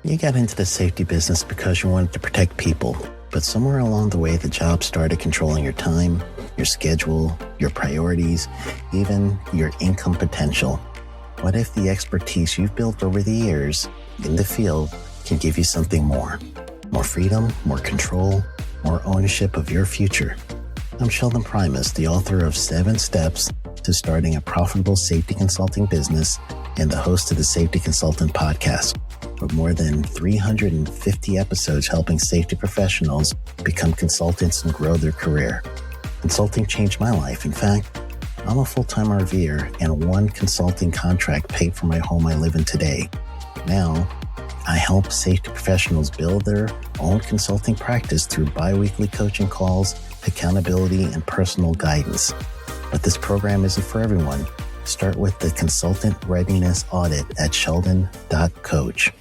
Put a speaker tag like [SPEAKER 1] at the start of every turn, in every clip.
[SPEAKER 1] You got into the safety business because you wanted to protect people, but somewhere along the way, the job started controlling your time, your schedule, your priorities, even your income potential. What if the expertise you've built over the years in the field can give you something more? More freedom, more control, more ownership of your future. I'm Sheldon Primus, the author of 7 Steps to Starting a Profitable Safety Consulting Business and the host of the Safety Consultant Podcast, with more than 350 episodes helping safety professionals become consultants and grow their career. Consulting changed my life. In fact, I'm a full-time RVer, and one consulting contract paid for my home I live in today. Now, I help safety professionals build their own consulting practice through bi-weekly coaching calls, accountability, and personal guidance. But this program isn't for everyone. Start with the Consultant Readiness Audit at sheldon.coach.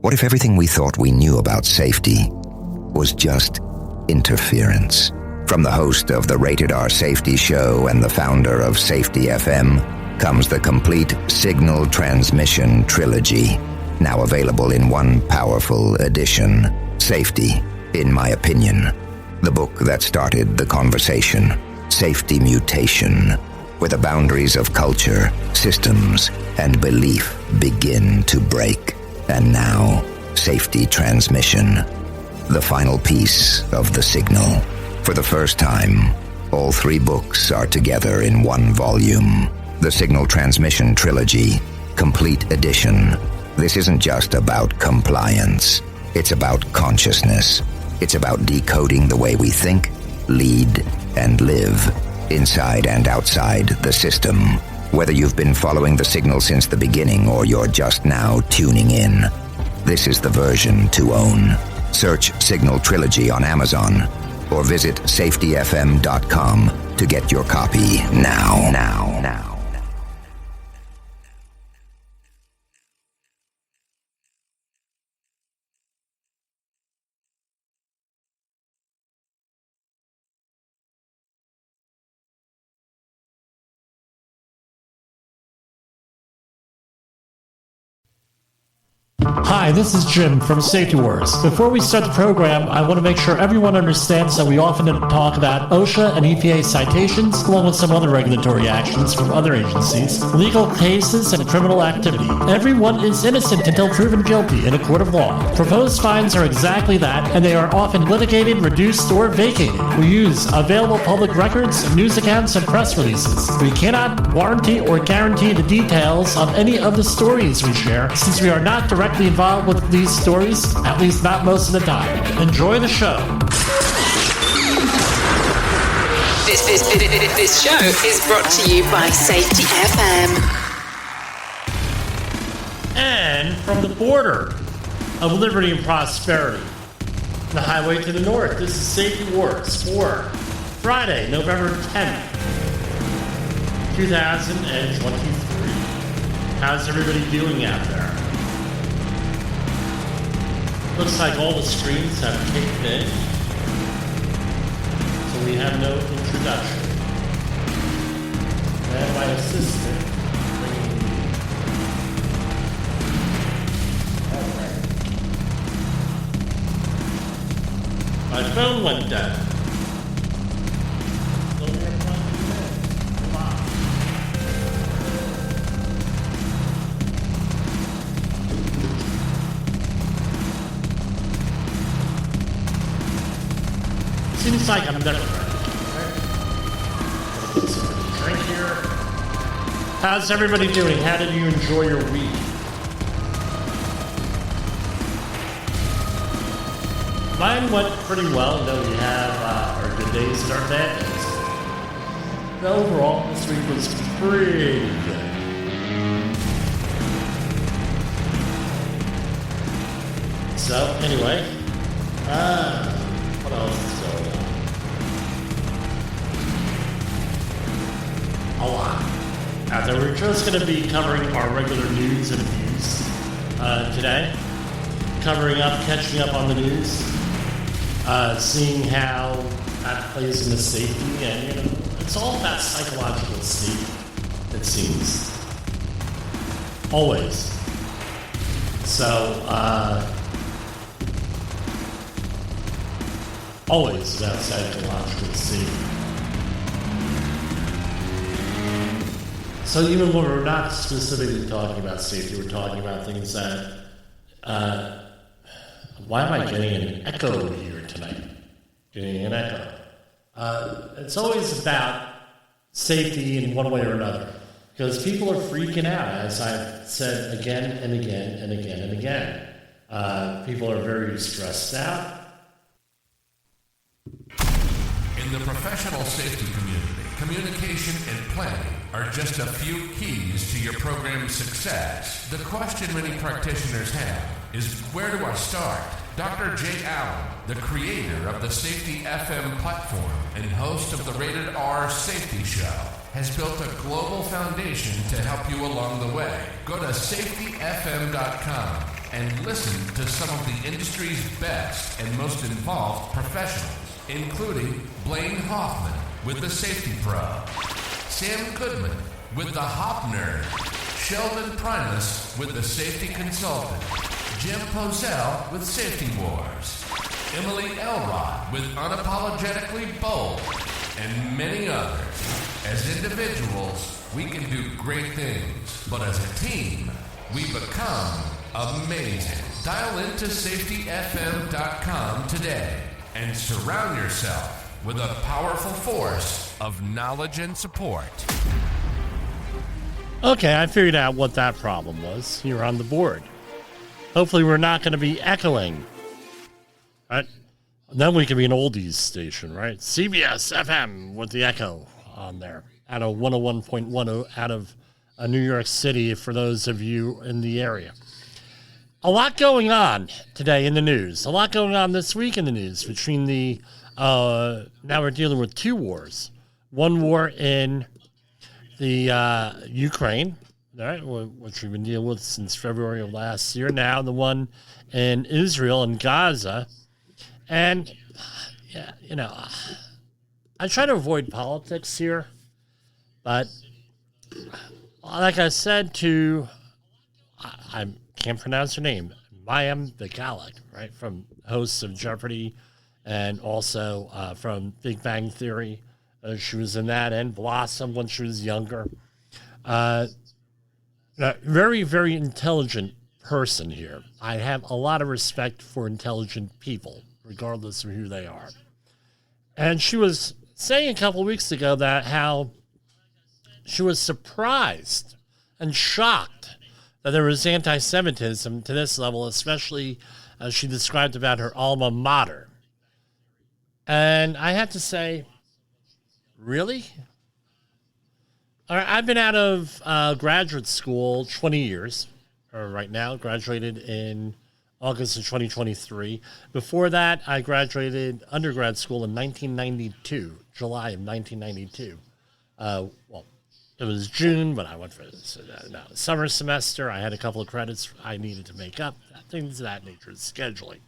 [SPEAKER 2] What if everything we thought we knew about safety was just interference? From the host of the Rated R Safety Show and the founder of Safety FM comes the complete Signal Transmission Trilogy, now available in one powerful edition. Safety, in my opinion, the book that started the conversation. Safety Mutation, where the boundaries of culture, systems, and belief begin to break. And now, Safety Transmission, the final piece of the signal. For the first time, all 3 books are together in one volume. The Signal Transmission Trilogy, Complete Edition. This isn't just about compliance. It's about consciousness. It's about decoding the way we think, lead, and live, inside and outside the system. Whether you've been following the signal since the beginning or you're just now tuning in, this is the version to own. Search Signal Trilogy on Amazon or visit safetyfm.com to get your copy now.
[SPEAKER 3] Hi, this is Jim from Safety Wars. Before we start the program, I want to make sure everyone understands that we often talk about OSHA and EPA citations, along with some other regulatory actions from other agencies, legal cases, and criminal activity. Everyone is innocent until proven guilty in a court of law. Proposed fines are exactly that, and they are often litigated, reduced, or vacated. We use available public records, news accounts, and press releases. We cannot warranty or guarantee the details of any of the stories we share, since we are not directly involved with these stories, at least not most of the time. Enjoy the show.
[SPEAKER 4] This show is brought to you by Safety FM.
[SPEAKER 3] And from the border of liberty and prosperity, the highway to the north, this is Safety Wars for Friday, November 10th, 2023. How's everybody doing out there? Looks like all the screens have kicked in, so we have no introduction. And my assistant bringing me. Alright. My phone went dead. Come on. Seems like I'm never ready. Drink here. How's everybody doing? How did you enjoy your week? Mine went pretty well. Though we have our good days and our bad days. But overall, this week was pretty good. So, anyway, what else is going on? A lot. So we're just going to be covering our regular news and views today. Covering up, catching up on the news, seeing how that plays into safety, and it's all about psychological safety, it seems. Always. So, always about psychological safety. So even when we're not specifically talking about safety, we're talking about things that, why am I getting an echo here tonight? Getting an echo. It's always about safety in one way or another. Because people are freaking out, as I've said again and again and again and again. People are very stressed out.
[SPEAKER 5] In the professional safety community, communication and planning are just a few keys to your program's success. The question many practitioners have is, where do I start? Dr. Jay Allen, the creator of the Safety FM platform and host of the Rated R Safety Show, has built a global foundation to help you along the way. Go to safetyfm.com and listen to some of the industry's best and most involved professionals, including Blaine Hoffman with the Safety Pro, Sam Goodman with the Hop Nerd, Sheldon Primus with the Safety Consultant, Jim Pozell with Safety Wars, Emily Elrod with Unapologetically Bold, and many others. As individuals, we can do great things, but as a team, we become amazing. Dial into safetyfm.com today and surround yourself with a powerful force of knowledge and support.
[SPEAKER 3] Okay, I figured out what that problem was here on the board. Hopefully we're not going to be echoing. Right? Then we can be an oldies station, right? CBS FM with the echo on there. Out of 101.10 out of New York City for those of you in the area. A lot going on today in the news. A lot going on this week in the news between the, now we're dealing with two wars. One war in the Ukraine, right, which we've been dealing with since February of last year. Now the one in Israel and Gaza. And, yeah, you know, I try to avoid politics here, but like I said to, I can't pronounce her name, Mayim Bialik, right, from hosts of Jeopardy and also from Big Bang Theory. She was in that, and Blossom when she was younger. Very, very intelligent person here. I have a lot of respect for intelligent people, regardless of who they are. And she was saying a couple of weeks ago that how she was surprised and shocked that there was anti-Semitism to this level, especially as she described about her alma mater. And I have to say, really? All right, I've been out of graduate school 20 years, or right now, graduated in August of 2023. Before that, I graduated undergrad school in 1992, July of 1992. Well, it was June, but I went for the summer semester. I had a couple of credits I needed to make up, things of that nature, scheduling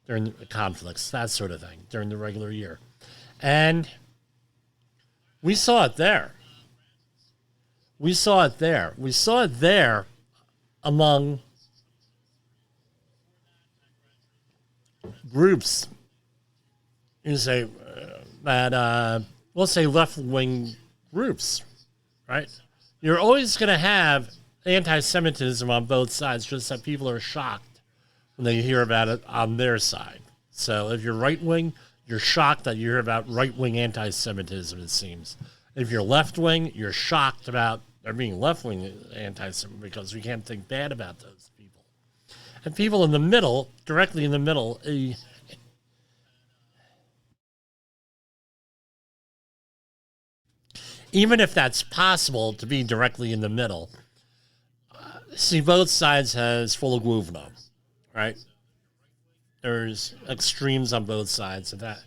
[SPEAKER 3] during the conflicts, that sort of thing, during the regular year. And we saw it there. We saw it there among groups, you say, that, we'll say left-wing groups, right? You're always going to have anti-Semitism on both sides, just that people are shocked when they hear about it on their side. So if you're right-wing, you're shocked that you hear about right-wing anti-Semitism, it seems. If you're left-wing, you're shocked about there being left-wing anti-Semitism because we can't think bad about those people. And people in the middle, directly in the middle, even if that's possible to be directly in the middle, see both sides as full of guvno, right? There's extremes on both sides of that.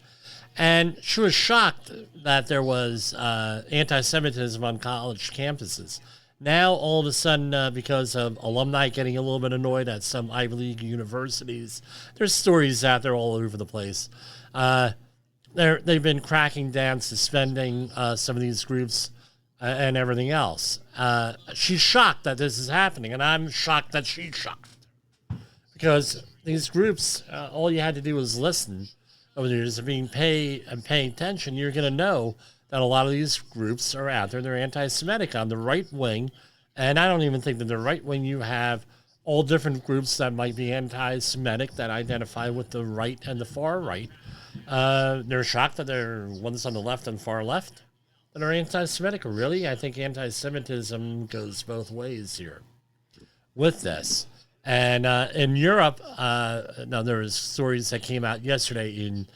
[SPEAKER 3] And she was shocked that there was anti-Semitism on college campuses. Now, all of a sudden, because of alumni getting a little bit annoyed at some Ivy League universities, there's stories out there all over the place. They've been cracking down, suspending some of these groups and everything else. She's shocked that this is happening, and I'm shocked that she's shocked. because these groups, all you had to do was listen over the years of being paying attention. You're going to know that a lot of these groups are out there. They're anti-Semitic on the right wing, and I don't even think that the right wing, you have all different groups that might be anti-Semitic that identify with the right and the far right. They're shocked that there are ones on the left and far left that are anti-Semitic. Really? I think anti-Semitism goes both ways here with this. And in Europe, now there was stories that came out yesterday in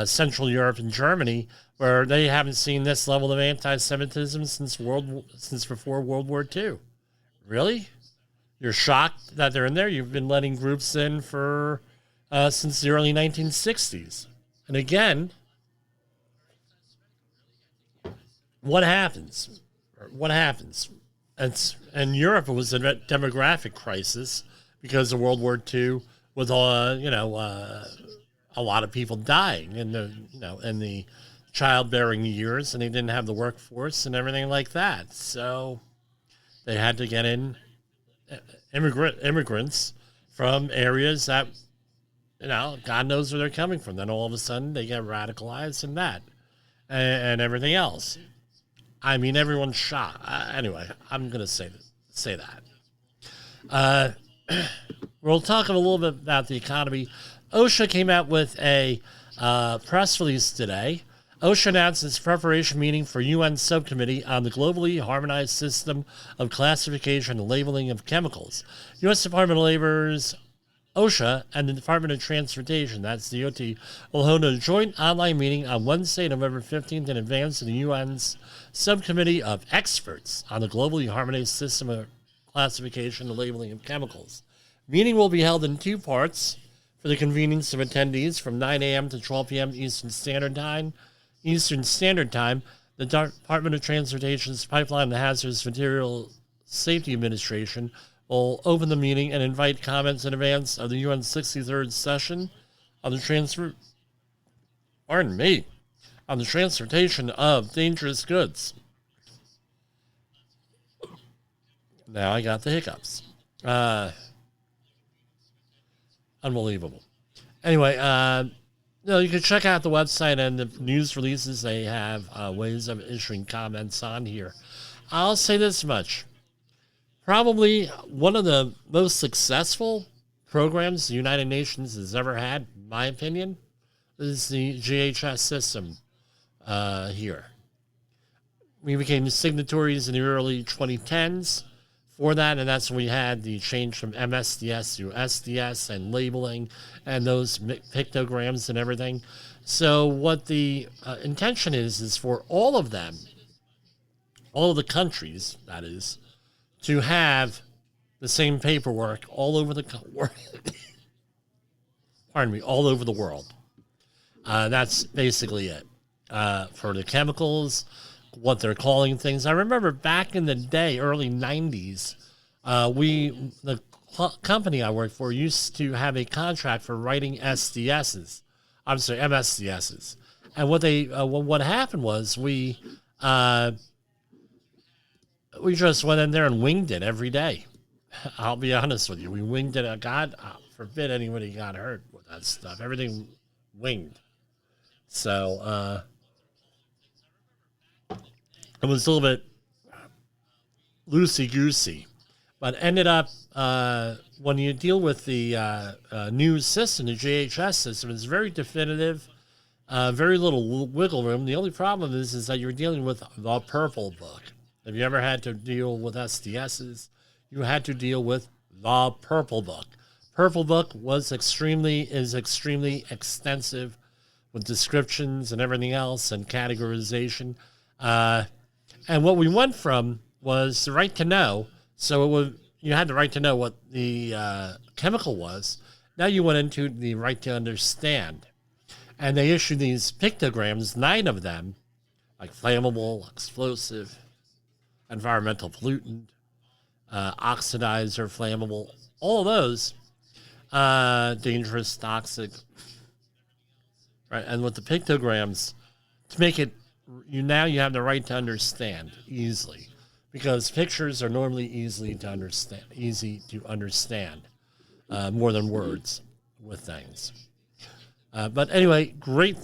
[SPEAKER 3] Central Europe and Germany where they haven't seen this level of anti-Semitism since before World War II. Really? You're shocked that they're in there? You've been letting groups in for since the early 1960s. And again, what happens? What happens? In Europe, it was a demographic crisis because of World War II, with a lot of people dying in the childbearing years, and they didn't have the workforce and everything like that. So they had to get in immigrants from areas that, God knows where they're coming from. Then all of a sudden they get radicalized in that and everything else. I mean, everyone's shocked. Anyway, I'm going to say that. We'll talk a little bit about the economy. OSHA came out with a press release today. OSHA announced its preparation meeting for UN Subcommittee on the Globally Harmonized System of Classification and Labeling of Chemicals. U.S. Department of Labor's OSHA and the Department of Transportation, that's DOT, will hold a joint online meeting on Wednesday, November 15th, in advance of the UN's Subcommittee of Experts on the Globally Harmonized System of Classification and Labeling of Chemicals. The meeting will be held in two parts for the convenience of attendees from 9 a.m. to 12 p.m. Eastern Standard Time. The Department of Transportation's Pipeline and Hazardous Material Safety Administration will open the meeting and invite comments in advance of the UN 63rd session on the transportation of dangerous goods. Now I got the hiccups. Unbelievable. Anyway, you can check out the website and the news releases. They have ways of issuing comments on here. I'll say this much. Probably one of the most successful programs the United Nations has ever had, in my opinion, is the GHS system here. We became signatories in the early 2010s for that, and that's when we had the change from MSDS to SDS and labeling and those pictograms and everything. So what the intention is for all of them, all of the countries, that is, to have the same paperwork all over the all over the world. That's basically it. For the chemicals, what they're calling things. I remember back in the day, early 90s, the company I worked for used to have a contract for writing MSDSs. And what happened was we just went in there and winged it every day. I'll be honest with you. We winged it. God forbid anybody got hurt with that stuff. Everything winged. So it was a little bit loosey-goosey. But ended up, when you deal with the new system, the JHS system, it's very definitive, very little wiggle room. The only problem is that you're dealing with the purple book. If you ever had to deal with SDSs, you had to deal with the Purple Book. Purple Book is extremely extensive with descriptions and everything else and categorization. And what we went from was the right to know. So you had the right to know what the chemical was. Now you went into the right to understand. And they issued these pictograms, 9 of them, like flammable, explosive, environmental pollutant, oxidizer, flammable, all of those, dangerous, toxic, right? And with the pictograms, to make it, you have the right to understand easily, because pictures are normally easy to understand. more than words with things. But anyway, great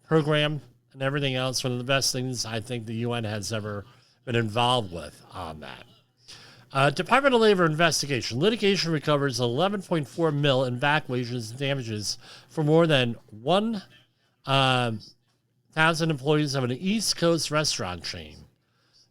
[SPEAKER 3] program and everything else. One of the best things I think the UN has ever been involved with on that. Department of Labor investigation. Litigation recovers $11.4 million in back wages and damages for more than 1,000 employees of an East Coast restaurant chain.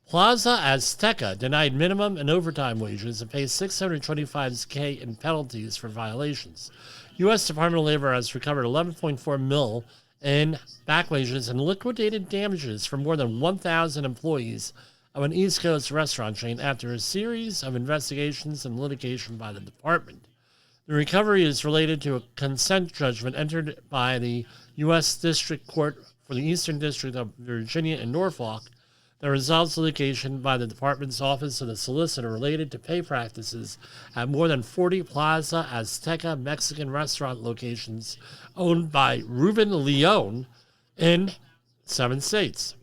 [SPEAKER 3] Plaza Azteca denied minimum and overtime wages and pays $625K in penalties for violations. U.S. Department of Labor has recovered $11.4 million in back wages and liquidated damages for more than 1,000 employees of an East Coast restaurant chain after a series of investigations and litigation by the department. The recovery is related to a consent judgment entered by the U.S. District Court for the Eastern District of Virginia in Norfolk that resolves litigation by the department's Office of the Solicitor related to pay practices at more than 40 Plaza Azteca Mexican restaurant locations owned by Ruben Leon in 7 states.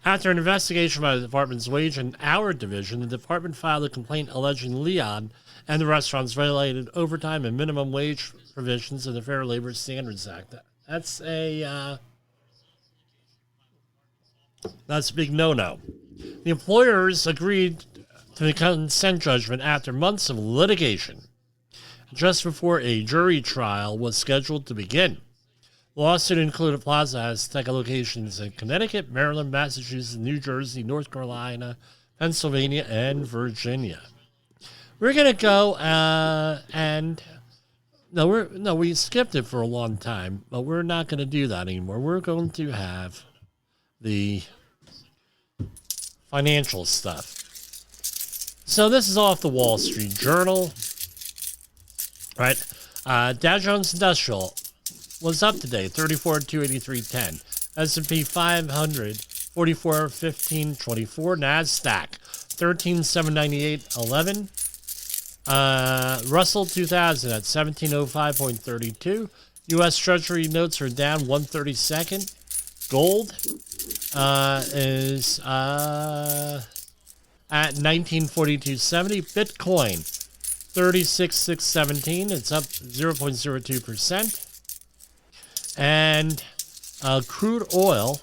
[SPEAKER 3] After an investigation by the department's Wage and Hour Division, the department filed a complaint alleging Leon and the restaurants violated overtime and minimum wage provisions of the Fair Labor Standards Act. That's a big no-no. The employers agreed to the consent judgment after months of litigation, just before a jury trial was scheduled to begin. The lawsuit included Plaza Azteca locations in Connecticut, Maryland, Massachusetts, New Jersey, North Carolina, Pennsylvania, and Virginia. We're going to go we skipped it for a long time, but we're not going to do that anymore. We're going to have the financial stuff. So this is off the Wall Street Journal, right? Dow Jones Industrial was up today, 34,283.10. S&P 500, 44,1524. NASDAQ, 13,798.11. Russell 2000 at 1705.32. U.S. Treasury notes are down 132nd. Gold is at 1942.70. Bitcoin 36,617. It's up 0.02%. And crude oil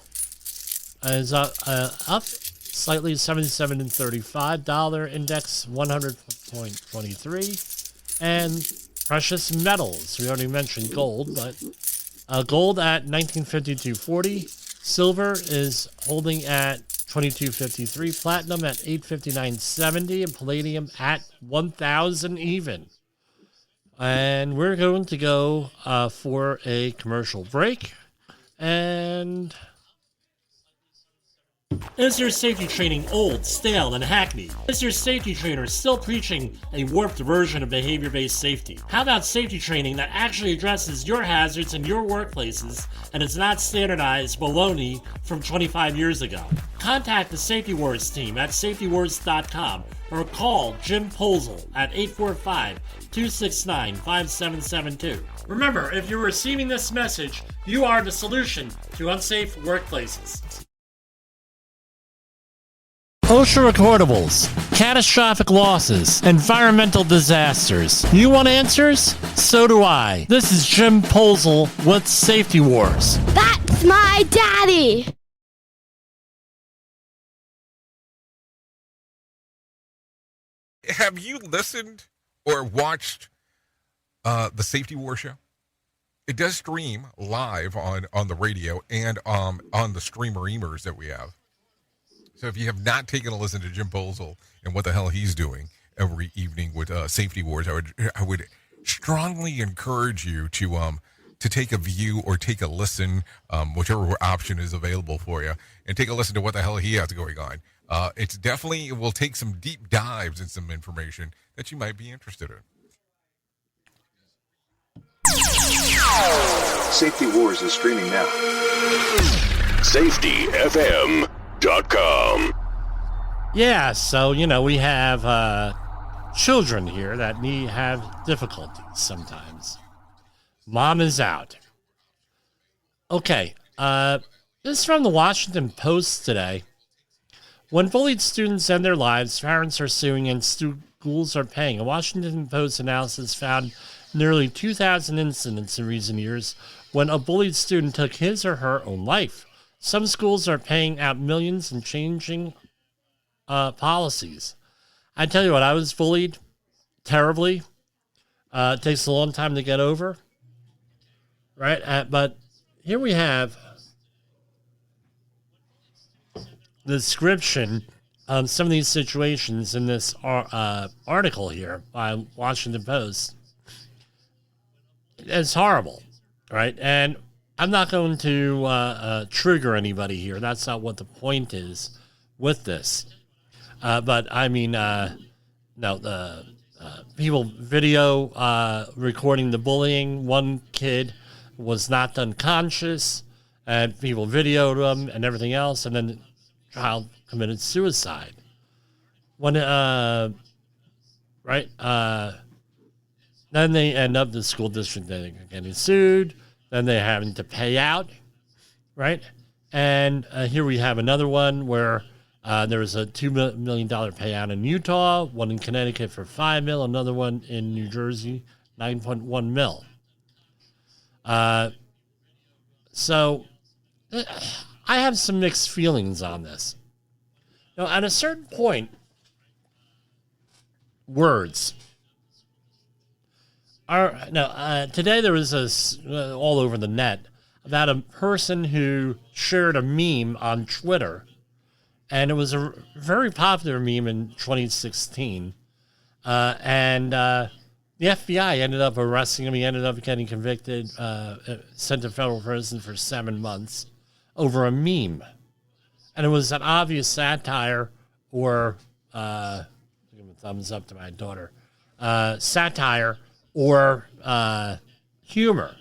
[SPEAKER 3] is up slightly, 77.35. Dollar index 100.23. And precious metals. We already mentioned gold, but gold at 1952.40. Silver is holding at 22.53. Platinum at 859.70. And palladium at 1,000 even. And we're going to go for a commercial break. And is your safety training old, stale, and hackneyed? Is your safety trainer still preaching a warped version of behavior-based safety? How about safety training that actually addresses your hazards in your workplaces and is not standardized baloney from 25 years ago? Contact the Safety Wars team at safetywars.com or call Jim Posel at 845-269-5772. Remember, if you're receiving this message, you are the solution to unsafe workplaces. OSHA recordables, catastrophic losses, environmental disasters. You want answers? So do I. This is Jim Posel with Safety Wars.
[SPEAKER 6] That's my daddy!
[SPEAKER 7] Have you listened or watched the Safety War Show? It does stream live on the radio and on the streamer-emers that we have. So if you have not taken a listen to Jim Posel and what the hell he's doing every evening with Safety Wars, I would strongly encourage you to take a view or take a listen, whichever option is available for you, and take a listen to what the hell he has going on. It will take some deep dives and some information that you might be interested in.
[SPEAKER 8] Safety Wars is streaming now.
[SPEAKER 9] SafetyFM.com.
[SPEAKER 3] Yeah, so, we have children here that have difficulties sometimes. Mom is out. Okay, this is from the Washington Post today. When bullied students end their lives, parents are suing and school schools are paying. A Washington Post analysis found nearly 2,000 incidents in recent years when a bullied student took his or her own life. Some schools are paying out millions and changing policies. I tell you what, I was bullied terribly. It takes a long time to get over, right? But here we have the description of some of these situations in this article here by Washington Post. It's horrible, right? And I'm not going to trigger anybody here. That's not what the point is with this. But I mean, people video recording the bullying. One kid was knocked unconscious, and people videoed him and everything else, and then the child committed suicide. Then they end up the school district getting sued. Then they're having to pay out, right? And here we have another one where there was a $2 million payout in Utah, one in Connecticut for $5 million, another one in New Jersey, $9.1 million. So I have some mixed feelings on this. Now, at a certain point, words are today there was all over the net about a person who shared a meme on Twitter. And it was a very popular meme in 2016. And the FBI ended up arresting him. He ended up getting convicted, sent to federal prison for 7 months over a meme. And it was an obvious satire or, give a thumbs up to my daughter, satire or humor.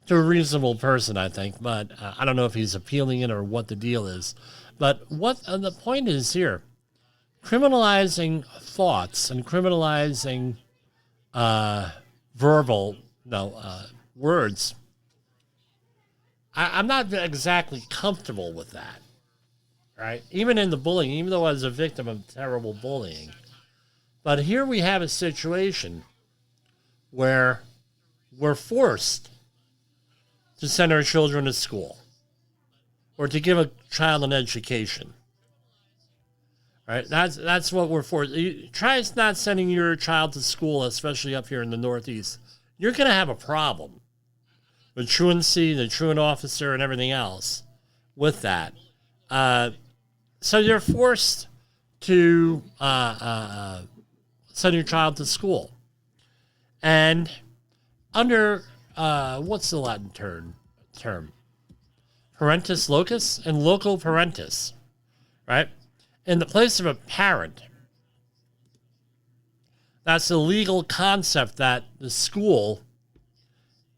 [SPEAKER 3] To a reasonable person, I think. But I don't know if he's appealing it or what the deal is. But what the point is here, criminalizing thoughts and criminalizing words, I'm not exactly comfortable with that, right? Even in the bullying, even though I was a victim of terrible bullying. But here we have a situation where we're forced to send our children to school or to give a child an education. Right? That's what we're forced. Try not sending your child to school, especially up here in the Northeast. You're going to have a problem with truancy, the truant officer, and everything else with that. So you're forced to send your child to school. And under, what's the Latin term? Parentis locus and loco parentis, right? In the place of a parent. That's a legal concept that the school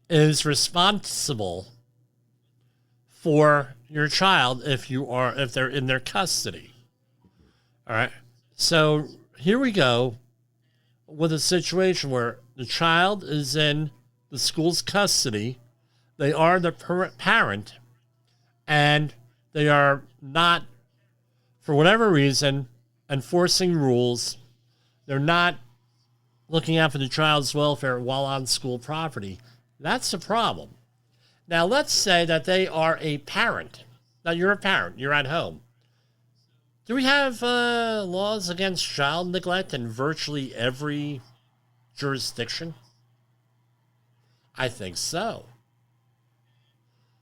[SPEAKER 3] is responsible for your child if they're in their custody. All right. So here we go with a situation where the child is in the school's custody. They are the parent, and they are not, for whatever reason, enforcing rules. They're not looking out for the child's welfare while on school property. That's a problem. Now, let's say that they are a parent. Now, you're a parent. You're at home. Do we have laws against child neglect in virtually every jurisdiction? I think so.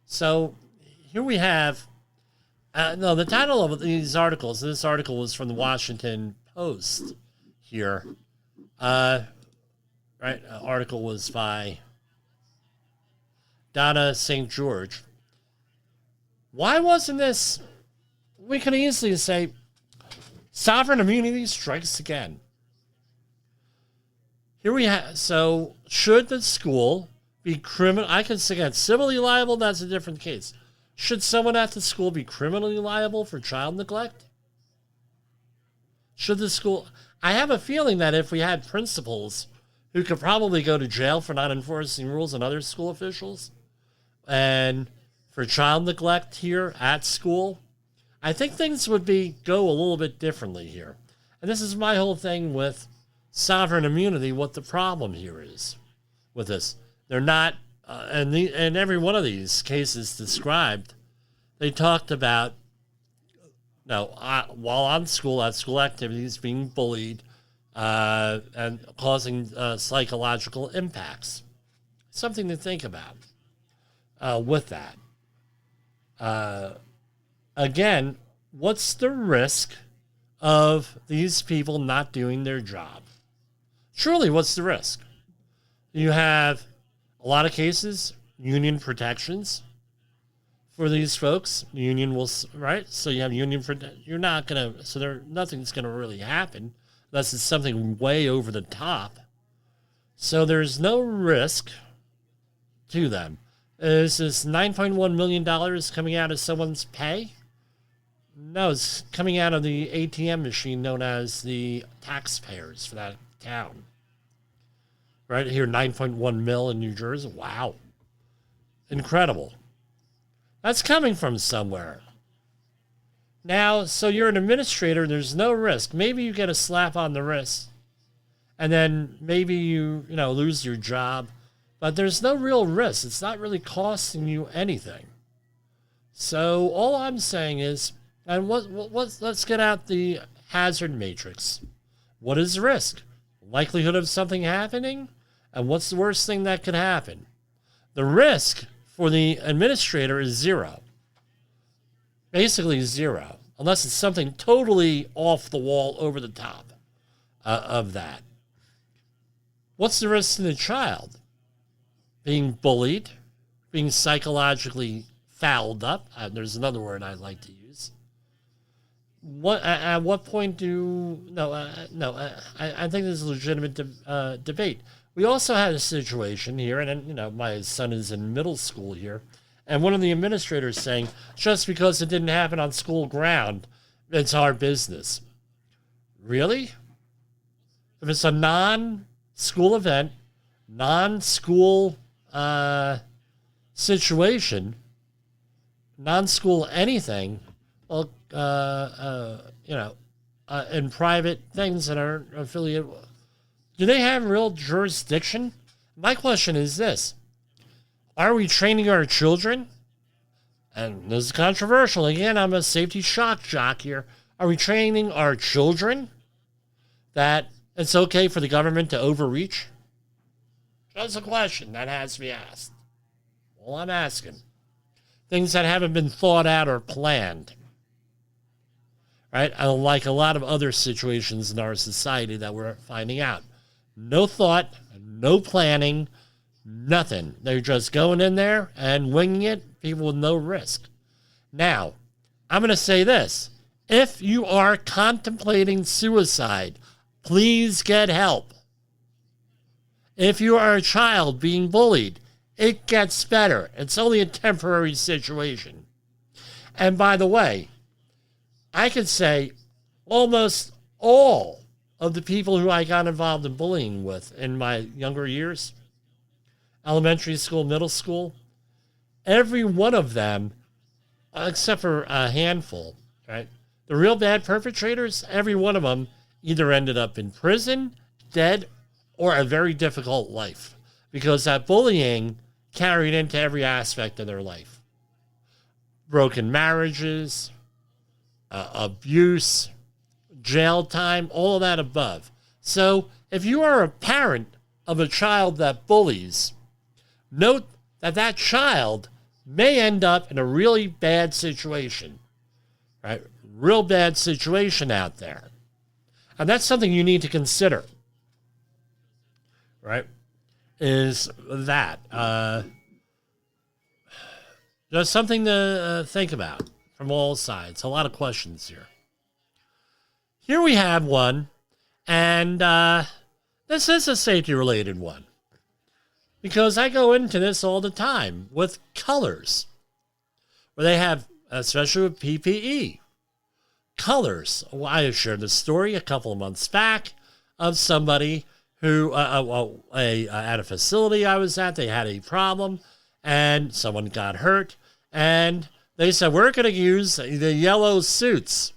[SPEAKER 3] So here we have, the title of these articles, this article was from the Washington Post here. Article was by Donna St. George. Why wasn't this, we could easily say, sovereign immunity strikes again. Here we have, so should the school be I could say civilly liable, that's a different case. Should someone at the school be criminally liable for child neglect? Should the school, I have a feeling that if we had principals who could probably go to jail for not enforcing rules and other school officials, and for child neglect here at school, I think things would go a little bit differently here. And this is my whole thing with sovereign immunity, what the problem here is with this. They're not, and every one of these cases described, they talked about, while on school, at school activities, being bullied and causing psychological impacts. Something to think about with that. Again, what's the risk of these people not doing their job? Truly, what's the risk? You have a lot of cases, union protections for these folks. The union will, right? So you have union you're not going to, so nothing's going to really happen unless it's something way over the top. So there's no risk to them. Is this $9.1 million coming out of someone's pay? No, it's coming out of the ATM machine known as the taxpayers for that town. Right here, 9.1 mil in New Jersey. Wow. Incredible. That's coming from somewhere. Now, so you're an administrator, there's no risk. Maybe you get a slap on the wrist, and then maybe you lose your job, but there's no real risk. It's not really costing you anything. So all I'm saying is, and let's get out the hazard matrix. What is risk? Likelihood of something happening? And what's the worst thing that could happen? The risk for the administrator is zero. Basically zero. Unless it's something totally off the wall, over the top of that. What's the risk to the child? Being bullied, being psychologically fouled up. There's another word I'd like to use. At what point I think there's a legitimate debate. We also had a situation here, and my son is in middle school here, and one of the administrators saying, just because it didn't happen on school ground, it's our business. Really? If it's a non-school event, non-school situation, non-school anything, well, in private things that are affiliated, do they have real jurisdiction? My question is this. Are we training our children? And this is controversial. Again, I'm a safety shock jock here. Are we training our children that it's okay for the government to overreach? That's a question that has to be asked. Well, I'm asking. Things that haven't been thought out or planned. Right? Like a lot of other situations in our society that we're finding out. No thought, no planning, nothing. They're just going in there and winging it, people with no risk. Now, I'm going to say this. If you are contemplating suicide, please get help. If you are a child being bullied, it gets better. It's only a temporary situation. And by the way, I could say almost all of the people who I got involved in bullying with in my younger years, elementary school, middle school, every one of them, except for a handful, right? The real bad perpetrators, every one of them either ended up in prison, dead, or a very difficult life because that bullying carried into every aspect of their life. Broken marriages, abuse, jail time, all of that above. So if you are a parent of a child that bullies, note that that child may end up in a really bad situation, right? Real bad situation out there. And that's something you need to consider, right? Is that just something to think about from all sides. A lot of questions here. Here we have one, and this is a safety-related one because I go into this all the time with colors, where they have, especially with PPE, colors. Well, I shared the story a couple of months back of somebody who, at a facility I was at, they had a problem, and someone got hurt, and they said, we're going to use the yellow suits.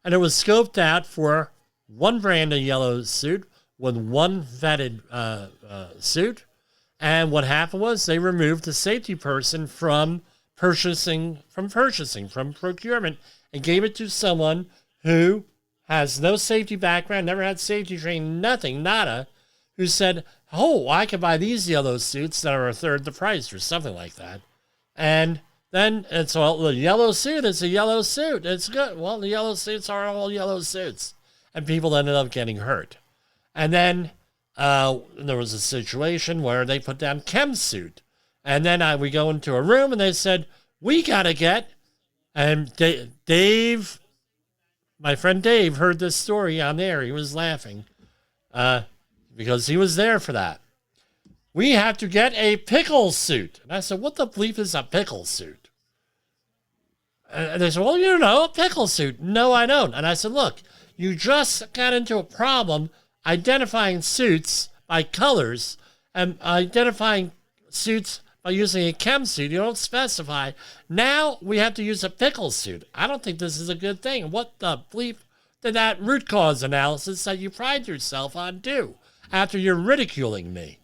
[SPEAKER 3] And it was scoped out for one brand of yellow suit with one vetted suit. And what happened was they removed the safety person from procurement, and gave it to someone who has no safety background, never had safety training, nothing, nada, who said, oh, I could buy these yellow suits that are a third the price or something like that. And then it's, well, the yellow suit is a yellow suit. It's good. Well, the yellow suits are all yellow suits. And people ended up getting hurt. And then there was a situation where they put down chem suit. And then we go into a room and they said, we got to get, and Dave, my friend Dave, heard this story on there. He was laughing because he was there for that. We have to get a pickle suit. And I said, what the bleep is a pickle suit? And they said, well, you know, a pickle suit. No, I don't. And I said, look, you just got into a problem identifying suits by colors and identifying suits by using a chem suit. You don't specify. Now we have to use a pickle suit. I don't think this is a good thing. What the bleep did that root cause analysis that you pride yourself on do after you're ridiculing me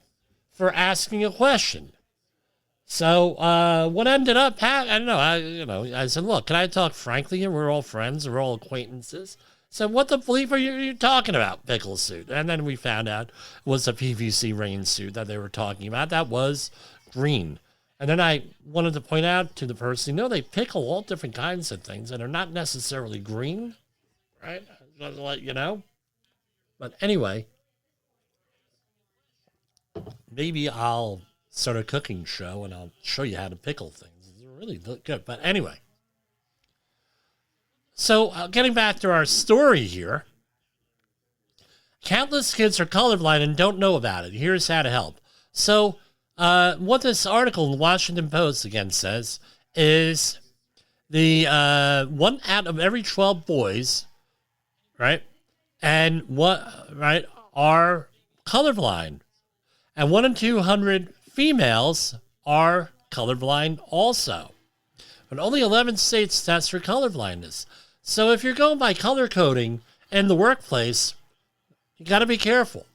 [SPEAKER 3] for asking a question? So what ended up happening, I don't know. I said, look, can I talk frankly here? We're all friends. We're all acquaintances. So what the bleep are you talking about, pickle suit? And then we found out it was a PVC rain suit that they were talking about. That was green. And then I wanted to point out to the person, they pickle all different kinds of things that are not necessarily green, right? Just to let you know. But anyway, maybe I'll start a cooking show and I'll show you how to pickle things. It's really good. But anyway. So, getting back to our story here, countless kids are colorblind and don't know about it. Here's how to help. So, what this article in the Washington Post again says is the 1 out of every 12 boys, right, are colorblind, and 1 in 200 females are colorblind also. But only 11 states test for colorblindness. So if you're going by color coding in the workplace, you got to be careful.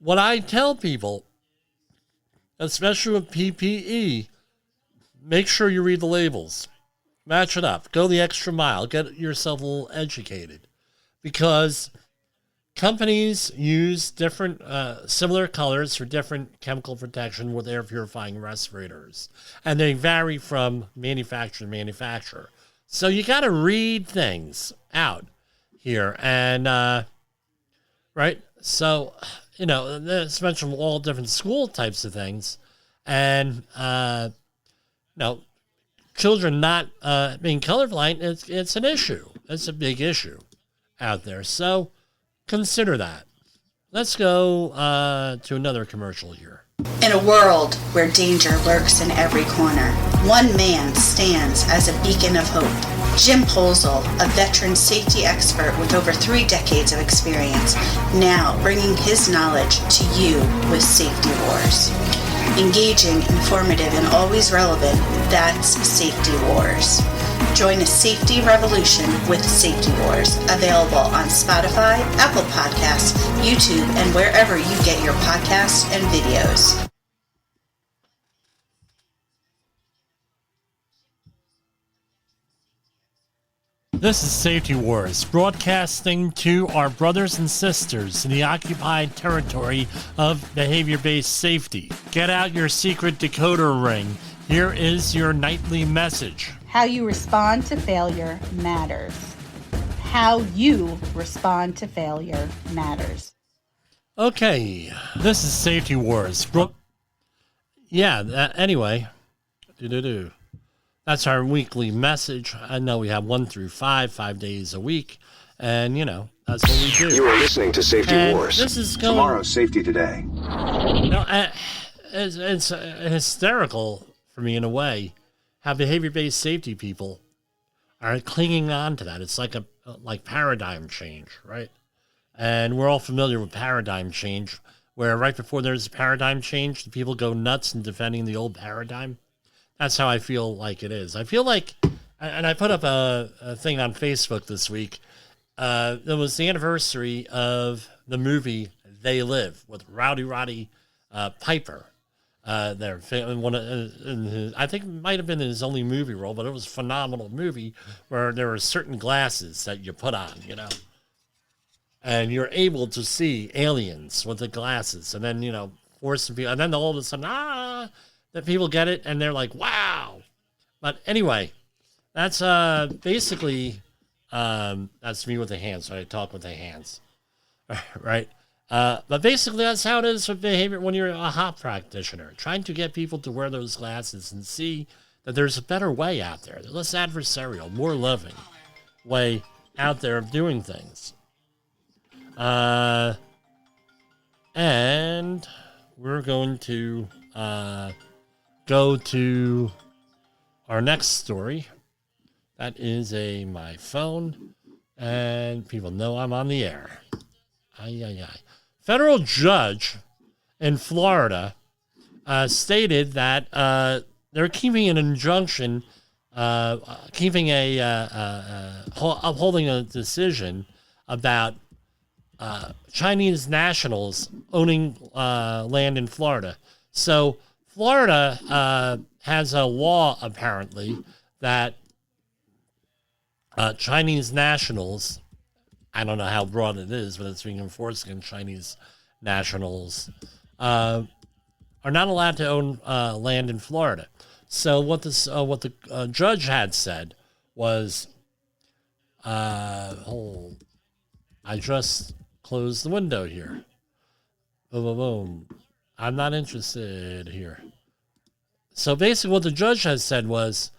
[SPEAKER 3] What I tell people, especially with PPE, make sure you read the labels. Match it up. Go the extra mile. Get yourself a little educated. Because companies use different, similar colors for different chemical protection with air purifying respirators. And they vary from manufacturer to manufacturer. So you got to read things out here. And, right? So, it's mentioned all different school types of things. And, children not being colorblind, it's an issue. It's a big issue out there. So, consider that. Let's go to another commercial here.
[SPEAKER 9] In a world where danger lurks in every corner, one man stands as a beacon of hope. Jim Polzel, a veteran safety expert with over 3 decades of experience, now bringing his knowledge to you with Safety Wars. Engaging, informative, and always relevant, that's Safety Wars. Join a safety revolution with Safety Wars, available on Spotify, Apple Podcasts, YouTube, and wherever you get your podcasts and videos.
[SPEAKER 3] This is Safety Wars, broadcasting to our brothers and sisters in the occupied territory of behavior-based safety. Get out your secret decoder ring. Here is your nightly message.
[SPEAKER 10] How you respond to failure matters. How you respond to failure matters.
[SPEAKER 3] Okay, this is Safety Wars. Anyway. That's our weekly message. I know we have 1 through 5 days a week. And, that's what we do.
[SPEAKER 8] You are listening to Safety Wars.
[SPEAKER 3] This is
[SPEAKER 8] Tomorrow's Safety Today.
[SPEAKER 3] It's hysterical for me in a way how behavior-based safety people are clinging on to that. It's like paradigm change, right? And we're all familiar with paradigm change, where right before there's a paradigm change, the people go nuts in defending the old paradigm. That's how I feel like it is. I feel like And I put up a thing on Facebook this week. It was the anniversary of the movie They Live with Roddy Piper. There, I think it might have been his only movie role, but it was a phenomenal movie where there were certain glasses that you put on, and you're able to see aliens with the glasses, and then forcing people, and then all of a sudden, that people get it, and they're like, wow. But anyway, that's basically that's me with the hands. So I talk with the hands, right? But basically, that's how it is with behavior when you're a HOP practitioner, trying to get people to wear those glasses and see that there's a better way out there, less adversarial, more loving way out there of doing things. And we're going to go to our next story. That is my phone, and people know I'm on the air. Federal judge in Florida stated that they're keeping an injunction, upholding a decision about Chinese nationals owning land in Florida. So Florida has a law, apparently, that Chinese nationals, I don't know how broad it is, but it's being enforced against Chinese nationals, are not allowed to own land in Florida. So what the judge had said was, I just closed the window here. Boom, boom, boom. I'm not interested here. So basically what the judge has said was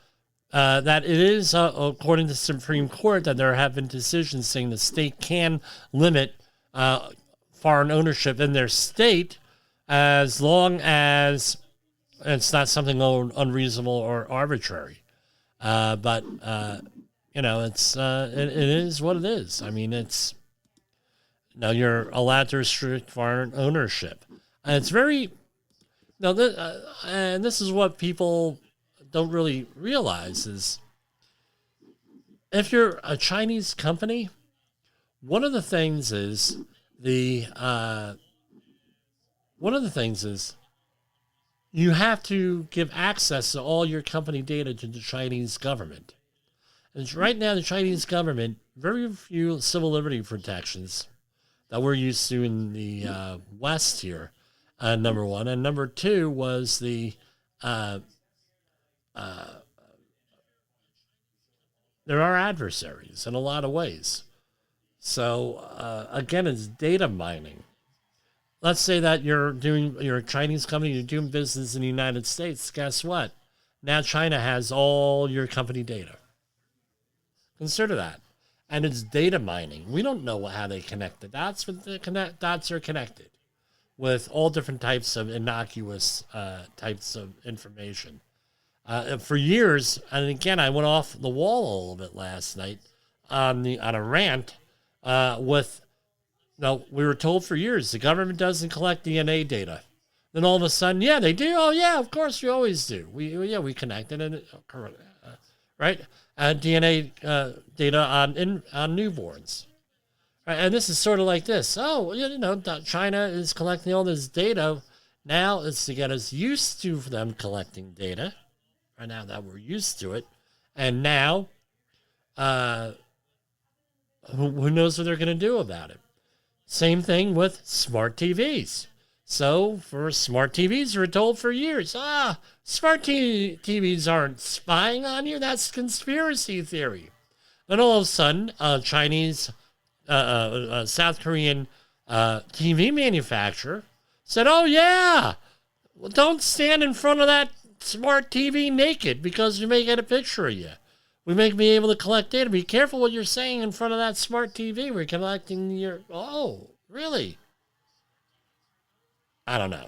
[SPEAKER 3] that it is, according to the Supreme Court, that there have been decisions saying the state can limit foreign ownership in their state as long as it's not something unreasonable or arbitrary. But it is what it is. I mean, you're allowed to restrict foreign ownership. And it's very, and this is what people don't really realize is if you're a Chinese company, one of the things is you have to give access to all your company data to the Chinese government. And right now, the Chinese government, very few civil liberty protections that we're used to in the West here, number one. And number two was there are adversaries in a lot of ways. So, again, it's data mining. Let's say that you're a Chinese company, you're doing business in the United States. Guess what? Now China has all your company data. Consider that. And it's data mining. We don't know how they connect the dots, but the dots are connected with all different types of innocuous types of information. For years, and again, I went off the wall a little bit last night on a rant we were told for years the government doesn't collect DNA data. Then all of a sudden, yeah, they do. Oh, yeah, of course, we always do. We connected, right? DNA data on newborns. Right? And this is sort of like this. Oh, China is collecting all this data. Now it's to get us used to them collecting data. Right now that we're used to it. And now, who knows what they're going to do about it? Same thing with smart TVs. So for smart TVs, we're told for years, smart TVs aren't spying on you. That's conspiracy theory. Then all of a sudden, Chinese, South Korean TV manufacturer said, oh, yeah, well, don't stand in front of that smart TV naked because we may get a picture of you. We may be able to collect data. Be careful what you're saying in front of that smart TV. We're collecting oh, really? I don't know.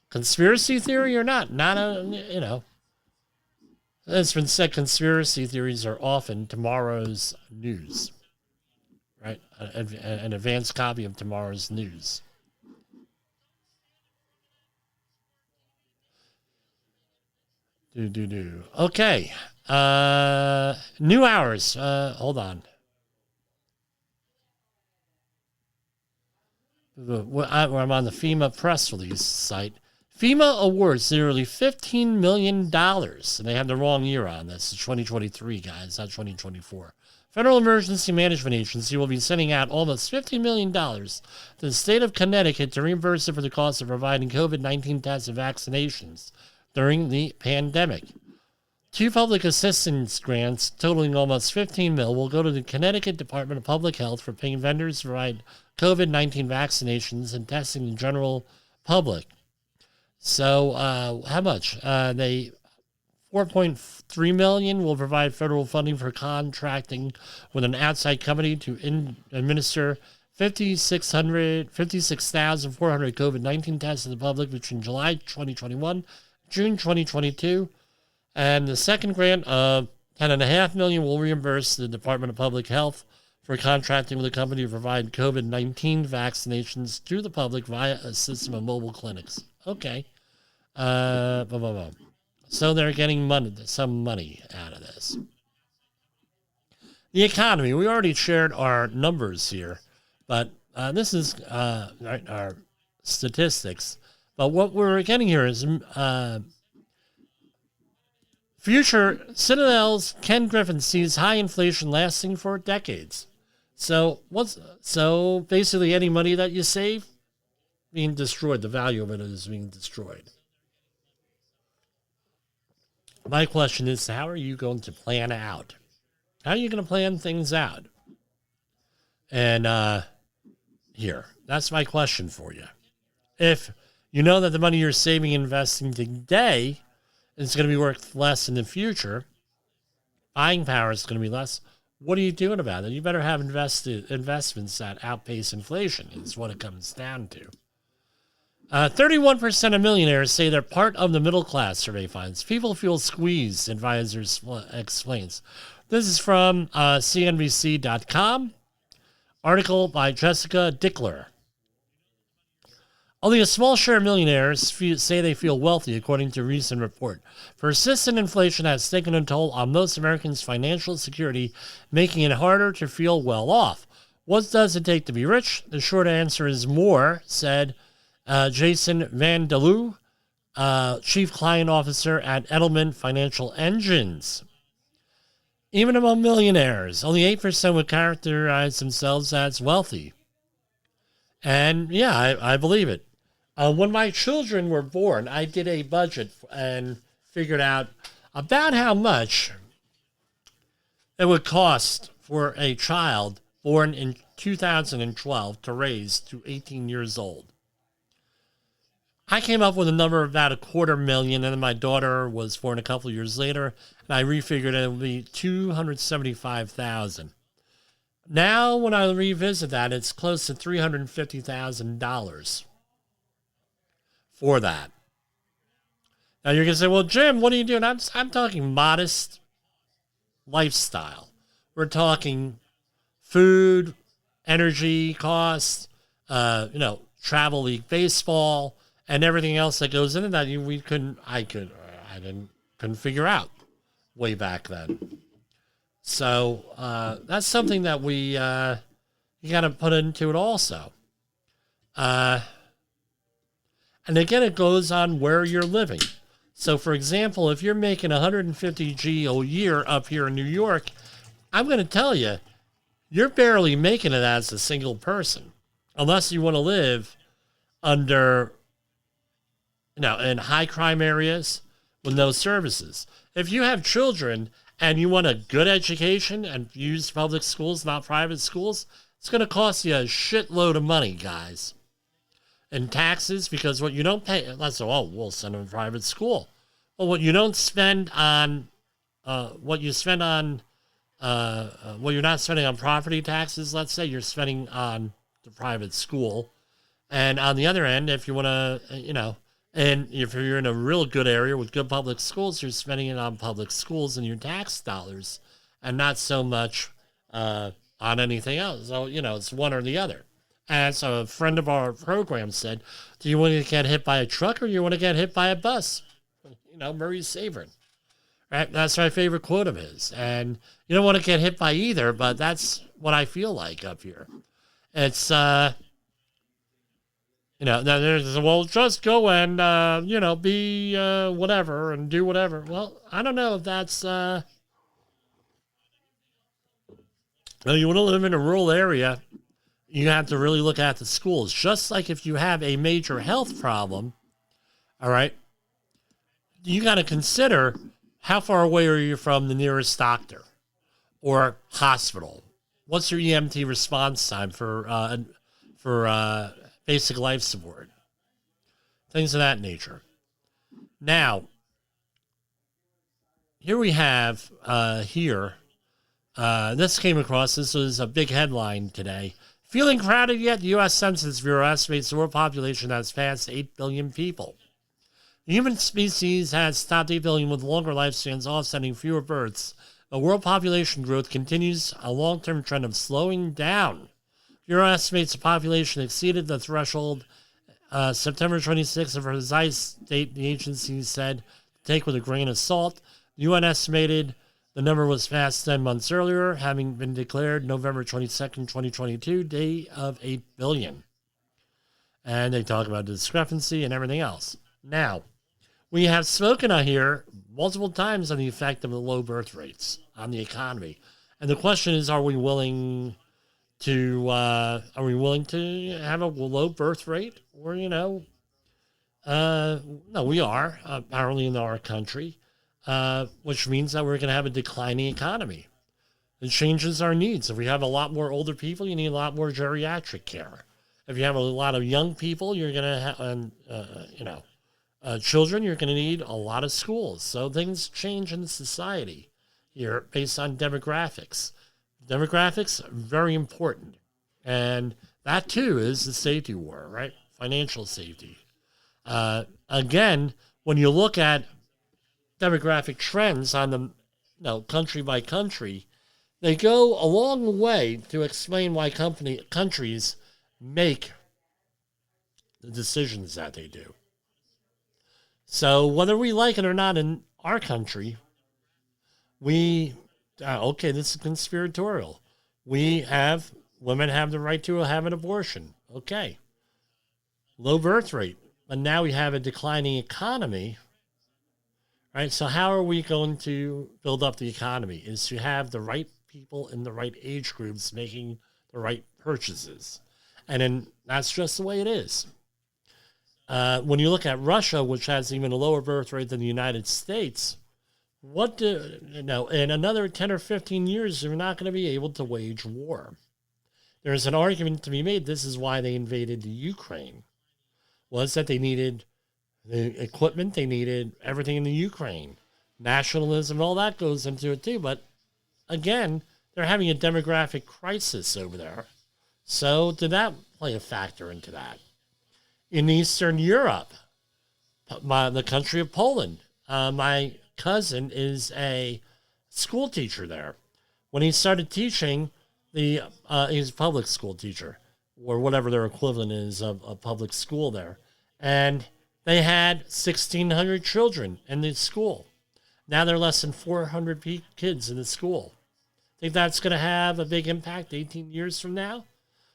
[SPEAKER 3] Conspiracy theory or not? It's been said conspiracy theories are often tomorrow's news, right? An advanced copy of tomorrow's news. Okay. New hours. Hold on. I'm on the FEMA press release site. FEMA awards nearly $15 million. And they have the wrong year on this. It's 2023, guys, not 2024. Federal Emergency Management Agency will be sending out almost $50 million to the state of Connecticut to reimburse it for the cost of providing COVID-19 tests and vaccinations during the pandemic. 2 public assistance grants totaling almost $15 million will go to the Connecticut Department of Public Health for paying vendors to provide COVID-19 vaccinations and testing the general public. So how much? They $4.3 million will provide federal funding for contracting with an outside company to administer 56,400 COVID-19 tests to the public between July 2021 June 2022. And the second grant of $10.5 million will reimburse the Department of Public Health for contracting with a company to provide COVID-19 vaccinations to the public via a system of mobile clinics. Okay. So they're getting some money out of this. The economy. We already shared our numbers here, but this is our statistics. But what we're getting here is future Citadel's Ken Griffin sees high inflation lasting for decades. So basically any money that you save being destroyed, the value of it is being destroyed. My question is, how are you going to plan out? How are you going to plan things out? And that's my question for you. If you know that the money you're saving and investing today is going to be worth less in the future, buying power is going to be less, what are you doing about it? You better have investments that outpace inflation, is what it comes down to. 31% of millionaires say they're part of the middle class, survey finds. People feel squeezed, advisors explains. This is from CNBC.com. Article by Jessica Dickler. Only a small share of millionaires say they feel wealthy, according to a recent report. Persistent inflation has taken a toll on most Americans' financial security, making it harder to feel well off. What does it take to be rich? The short answer is more, said Jason Van Der Loo, Chief Client Officer at Edelman Financial Engines. Even among millionaires, only 8% would characterize themselves as wealthy. And yeah, I believe it. When my children were born, I did a budget and figured out about how much it would cost for a child born in 2012 to raise to 18 years old. I came up with a number of about $250,000, and then my daughter was born a couple of years later, and I refigured it would be $275,000. Now, when I revisit that, it's close to $350,000 for that. Now, you're going to say, well, Jim, what are you doing? I'm talking modest lifestyle. We're talking food, energy costs, travel league baseball, and everything else that goes into that I couldn't figure out way back then. So that's something that you got to put into it also. And again, it goes on where you're living. So, for example, if you're making $150,000 a year up here in New York, I'm going to tell you, you're barely making it as a single person, unless you want to live under, in high crime areas with no services. If you have children and you want a good education and use public schools, not private schools, it's going to cost you a shitload of money, guys. And taxes, because what you don't pay, we'll send them to private school. Well, what you don't spend on, what you're not spending on property taxes, let's say, you're spending on the private school. And on the other end, if you want to, and if you're in a real good area with good public schools, you're spending it on public schools and your tax dollars and not so much on anything else. So, it's one or the other. As a friend of our program said, do you want to get hit by a truck or do you want to get hit by a bus? Murray Sabrin. Right? That's my favorite quote of his. And you don't want to get hit by either, but that's what I feel like up here. It's, now there's, well, just go and, be whatever and do whatever. Well, I don't know if that's, you want to live in a rural area, you have to really look at the schools. Just like if you have a major health problem, all right, you got to consider how far away are you from the nearest doctor or hospital? What's your EMT response time for basic life support? Things of that nature. Now, here we have this came across. This was a big headline today. Feeling crowded yet? The U.S. Census Bureau estimates the world population has passed 8 billion people. The human species has topped 8 billion with longer lifespans, offsetting fewer births. But world population growth continues a long-term trend of slowing down. Bureau estimates the population exceeded the threshold September 26th, a precise date the agency said to take with a grain of salt. The UN estimated the number was passed 10 months earlier, having been declared November 22nd, 2022, day of 8 billion. And they talk about the discrepancy and everything else. Now, we have spoken here multiple times on the effect of the low birth rates on the economy. And the question is, are we willing to have a low birth rate? Or, no, we are, apparently in our country, which means that we're going to have a declining economy. It changes our needs. If we have a lot more older people, you need a lot more geriatric care. If you have a lot of young people, you're going to have, children, you're going to need a lot of schools. So things change in society here based on demographics. Demographics, very important. And that, too, is the safety war, right? Financial safety. Again, when you look at demographic trends on the country by country, they go a long way to explain why countries make the decisions that they do. So whether we like it or not in our country, this is conspiratorial. Women have the right to have an abortion. Okay. Low birth rate. But now we have a declining economy. Right? So how are we going to build up the economy? Is to have the right people in the right age groups making the right purchases. And then that's just the way it is. When you look at Russia, which has even a lower birth rate than the United States, in another 10 or 15 years, they're not going to be able to wage war. There's an argument to be made. This is why they invaded the Ukraine, was that they needed the equipment, they needed everything in the Ukraine. Nationalism, all that goes into it too. But again, they're having a demographic crisis over there. So did that play a factor into that? In Eastern Europe, the country of Poland, my cousin is a school teacher there. When he started teaching, he's a public school teacher, or whatever their equivalent is of a public school there. And they had 1,600 children in the school. Now there are less than 400 kids in the school. Think that's going to have a big impact 18 years from now?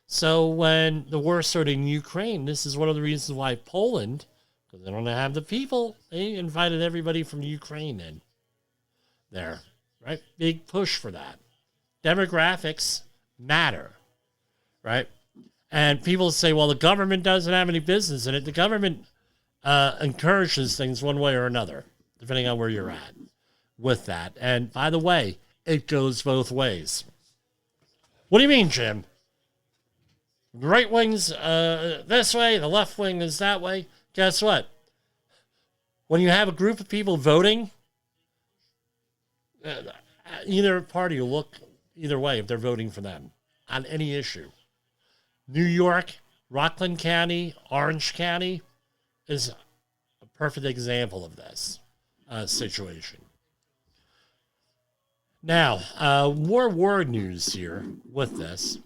[SPEAKER 3] So when the war started in Ukraine, this is one of the reasons why Poland, because they don't have the people, they invited everybody from Ukraine in there, right? Big push for that. Demographics matter, right? And people say, well, the government doesn't have any business in it. The government encourages things one way or another, depending on where you're at with that. And by the way, it goes both ways. What do you mean, Jim? The right wing's this way, the left wing is that way. Guess what? When you have a group of people voting, either party will look either way if they're voting for them on any issue. New York, Rockland County, Orange County is a perfect example of this situation. Now, more war news here with this.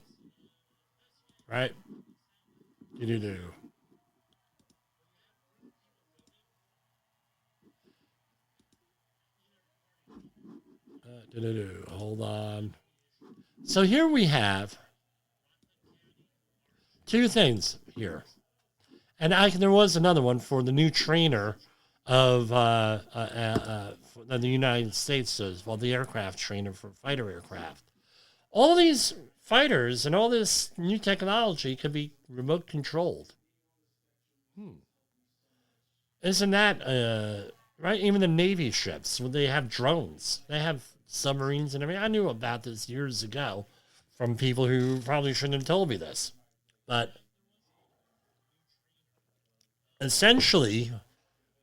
[SPEAKER 3] Right? Hold on. So here we have two things here. And there was another one for the new trainer of the United States, well, the aircraft trainer for fighter aircraft. All these fighters and all this new technology could be remote controlled. Isn't that right? Even the Navy ships, when they have drones, they have submarines and everything. I knew about this years ago from people who probably shouldn't have told me this. But essentially,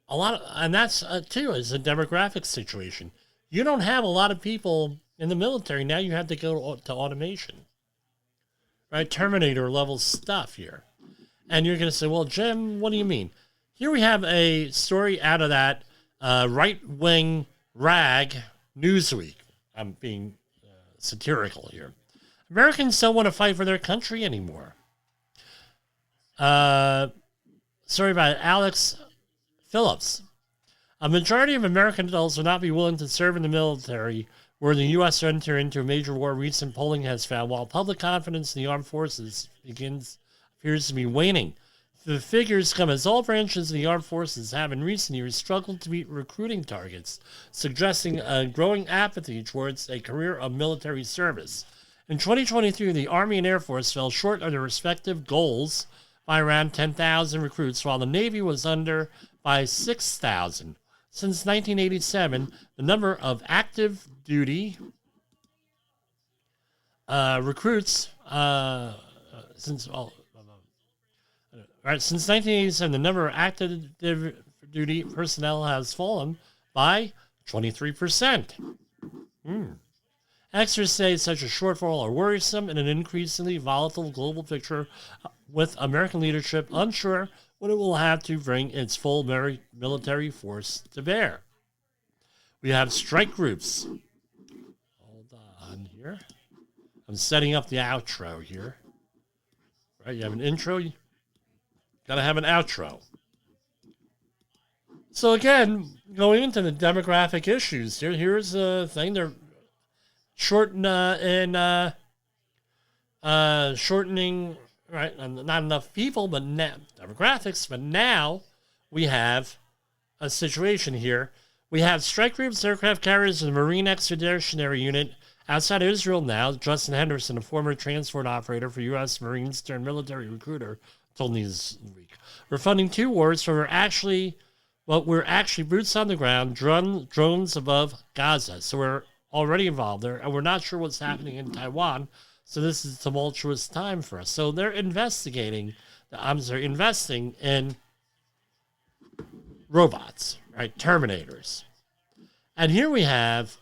[SPEAKER 3] a lot of, and that's too, is a demographic situation. You don't have a lot of people in the military. Now you have to go to automation, right? Terminator level stuff here. And you're going to say, well, Jim, what do you mean? Here we have a story out of that right-wing rag Newsweek. I'm being satirical here. Americans don't want to fight for their country anymore. Story by Alex Phillips. A majority of American adults will not be willing to serve in the military were the U.S. to enter into a major war. Recent polling has found while public confidence in the armed forces appears to be waning. The figures come as all branches of the armed forces have in recent years struggled to meet recruiting targets, suggesting a growing apathy towards a career of military service. In 2023, the Army and Air Force fell short of their respective goals by around 10,000 recruits, while the Navy was under by 6,000. Since 1987, the number of active duty recruits since 1987, the number of active duty personnel has fallen by 23%. Experts say such a shortfall are worrisome in an increasingly volatile global picture, with American leadership unsure what it will have to bring its full military force to bear. We have strike groups. Hold on here. I'm setting up the outro here. Right, you have an intro. Gotta have an outro. So again, going into the demographic issues here, here's a thing. They're shortening, right? Not enough people, but demographics. But now we have a situation here. We have strike groups, aircraft carriers, and the Marine Expeditionary Unit outside of Israel now. Justin Henderson, a former transport operator for U.S. Marines turned military recruiter, told me this week. We're funding two wars, so we're actually boots on the ground, drones above Gaza. So we're already involved there, and we're not sure what's happening in Taiwan. So this is a tumultuous time for us. So they're investing in robots, right? Terminators. And here we have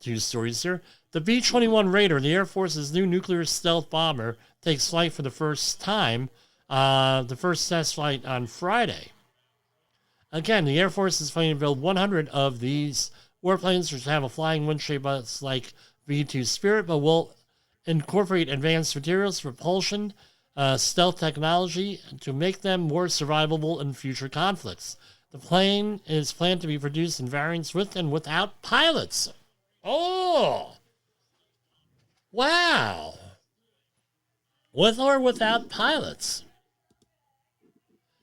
[SPEAKER 3] two stories here. The B-21 Raider, the Air Force's new nuclear stealth bomber, takes flight for the first time. The first test flight on Friday. Again, the Air Force is planning to build 100 of these warplanes, which have a flying windshield bus like V-2 Spirit, but will incorporate advanced materials, propulsion, stealth technology to make them more survivable in future conflicts. The plane is planned to be produced in variants with and without pilots. Oh! Wow! With or without pilots.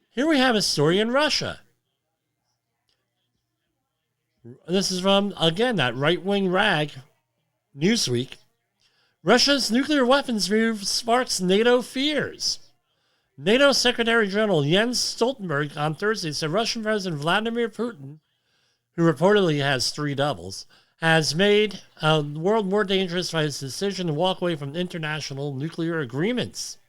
[SPEAKER 3] Here we have a story in Russia. This is from, again, that right-wing rag, Newsweek. Russia's nuclear weapons move sparks NATO fears. NATO Secretary General Jens Stoltenberg on Thursday said Russian President Vladimir Putin, who reportedly has three doubles, has made the world more dangerous by his decision to walk away from international nuclear agreements.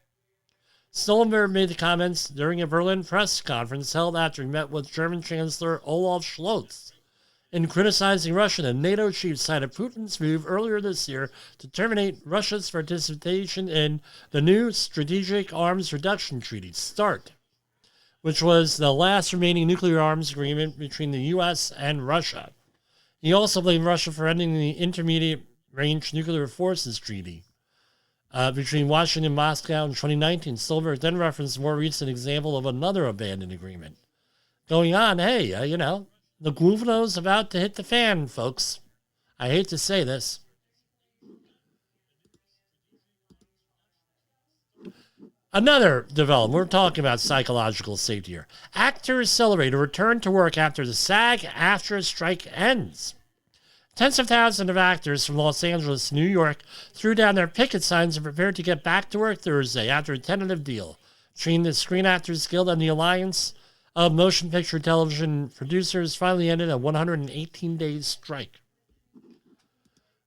[SPEAKER 3] Stoltenberg made the comments during a Berlin press conference held after he met with German Chancellor Olaf Scholz. In criticizing Russia, the NATO chief cited Putin's move earlier this year to terminate Russia's participation in the new Strategic Arms Reduction Treaty, START, which was the last remaining nuclear arms agreement between the U.S. and Russia. He also blamed Russia for ending the Intermediate Range Nuclear Forces Treaty between Washington and Moscow in 2019. Stoltenberg then referenced a more recent example of another abandoned agreement. Going on, hey, the Guvno's about to hit the fan, folks. I hate to say this. Another development, we're talking about psychological safety here. Actors celebrate a return to work after the SAG-AFTRA strike ends. Tens of thousands of actors from Los Angeles to New York threw down their picket signs and prepared to get back to work Thursday after a tentative deal between the Screen Actors Guild and the Alliance of Motion Picture Television Producers finally ended a 118-day strike.